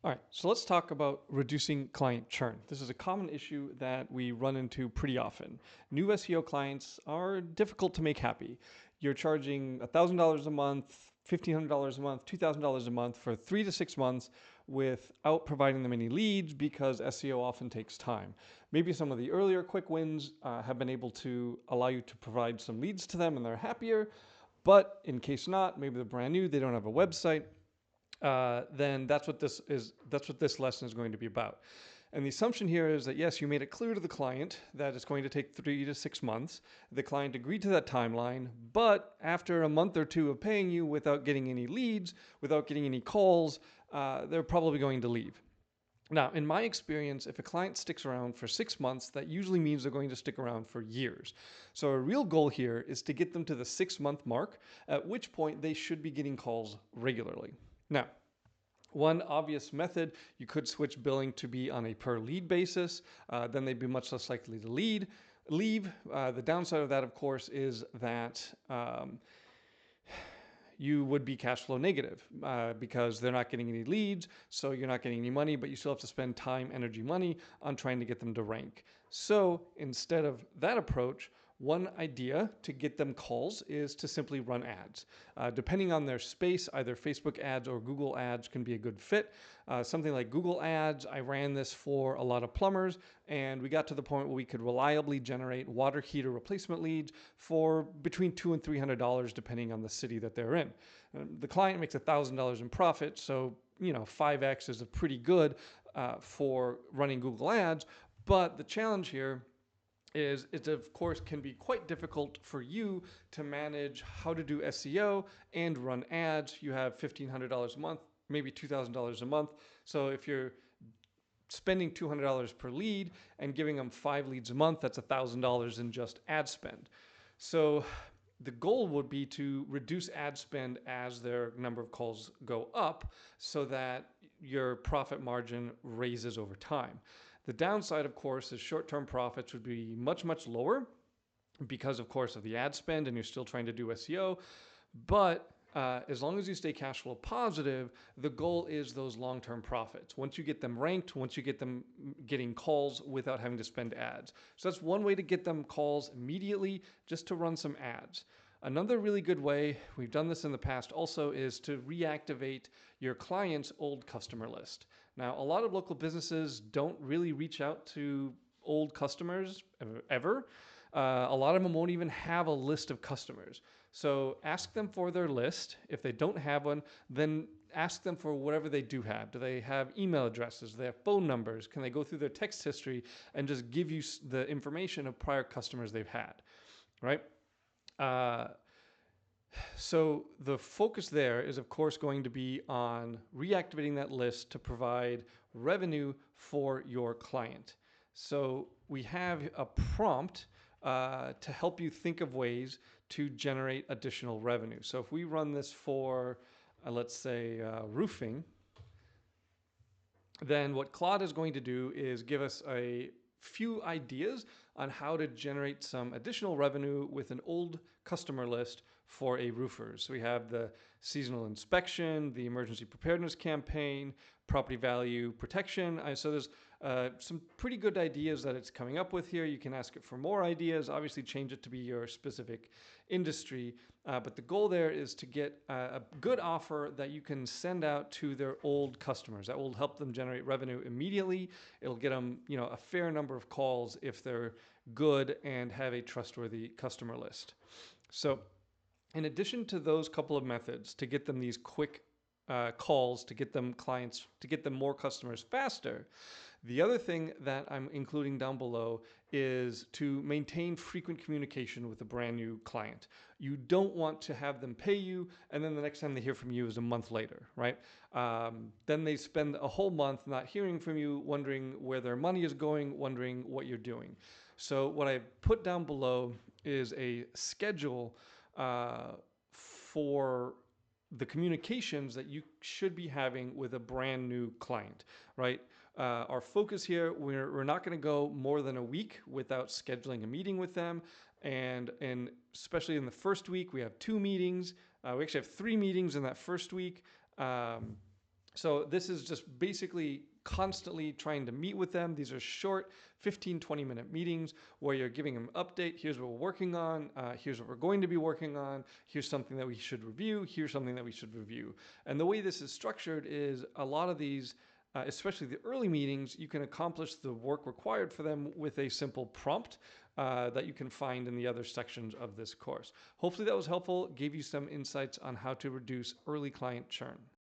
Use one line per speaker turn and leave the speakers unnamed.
All right, so let's talk about reducing client churn. This is a common issue that we run into pretty often. New SEO clients are difficult to make happy. You're charging $1,000 a month, $1,500 a month, $2,000 a month for 3 to 6 months without providing them any leads because SEO often takes time. Maybe some of the earlier quick wins have been able to allow you to provide some leads to them and they're happier. But in case not, maybe they're brand new, they don't have a website, then that's what this is. That's what this lesson is going to be about. And the assumption here is that yes, you made it clear to the client that it's going to take 3 to 6 months. The client agreed to that timeline, but after a month or two of paying you without getting any leads, without getting any calls, they're probably going to leave. Now, in my experience, if a client sticks around for 6 months, that usually means they're going to stick around for years. So a real goal here is to get them to the 6 month mark, at which point they should be getting calls regularly. Now, one obvious method, you could switch billing to be on a per lead basis. Then they'd be much less likely to leave. The downside of that, of course, is that you would be cash flow negative because they're not getting any leads, so you're not getting any money, but you still have to spend time, energy, money on trying to get them to rank. So instead of that approach, one idea to get them calls is to simply run ads. Depending on their space, either Facebook ads or Google ads can be a good fit. Something like Google ads, I ran this for a lot of plumbers, and we got to the point where we could reliably generate water heater replacement leads for between $200 and $300, depending on the city that they're in. The client makes $1,000 in profit, so 5x is a pretty good for running Google ads. But the challenge here is it of course can be quite difficult for you to manage how to do SEO and run ads. You have $1,500 a month, maybe $2,000 a month. So if you're spending $200 per lead and giving them 5 leads a month, that's $1,000 in just ad spend. So the goal would be to reduce ad spend as their number of calls go up so that your profit margin raises over time. The downside, of course, is short-term profits would be much, much lower because, of course, of the ad spend and you're still trying to do SEO. But as long as you stay cash flow positive, the goal is those long-term profits. Once you get them ranked, once you get them getting calls without having to spend ads. So that's one way to get them calls immediately, just to run some ads. Another really good way, we've done this in the past also, is to reactivate your client's old customer list. Now, a lot of local businesses don't really reach out to old customers ever. A lot of them won't even have a list of customers. So ask them for their list. If they don't have one, then ask them for whatever they do have. Do they have email addresses? Do they have phone numbers? Can they go through their text history and just give you the information of prior customers they've had, right? So the focus there is, of course, going to be on reactivating that list to provide revenue for your client. So we have a prompt to help you think of ways to generate additional revenue. So if we run this for, let's say, roofing, then what Claude is going to do is give us a few ideas on how to generate some additional revenue with an old customer list for a roofer. So we have the seasonal inspection, the emergency preparedness campaign, property value protection. So there's some pretty good ideas that it's coming up with here. You can ask it for more ideas, obviously change it to be your specific industry. But the goal there is to get a good offer that you can send out to their old customers. That will help them generate revenue immediately. It'll get them, a fair number of calls if they're good and have a trustworthy customer list. So in addition to those couple of methods to get them these quick calls, to get them clients, to get them more customers faster, the other thing that I'm including down below is to maintain frequent communication with a brand new client. You don't want to have them pay you and then the next time they hear from you is a month later, right? Then they spend a whole month not hearing from you, wondering where their money is going, wondering what you're doing. So what I put down below is a schedule for the communications that you should be having with a brand new client, right? Our focus here, we're not going to go more than a week without scheduling a meeting with them. And especially in the first week, we have 2 meetings. We actually have 3 meetings in that first week. So this is just basically constantly trying to meet with them. These are short 15, 20-minute meetings where you're giving them an update. Here's what we're working on. Here's what we're going to be working on. Here's something that we should review. Here's something that we should review. And the way this is structured is a lot of these, especially the early meetings, you can accomplish the work required for them with a simple prompt that you can find in the other sections of this course. Hopefully that was helpful, gave you some insights on how to reduce early client churn.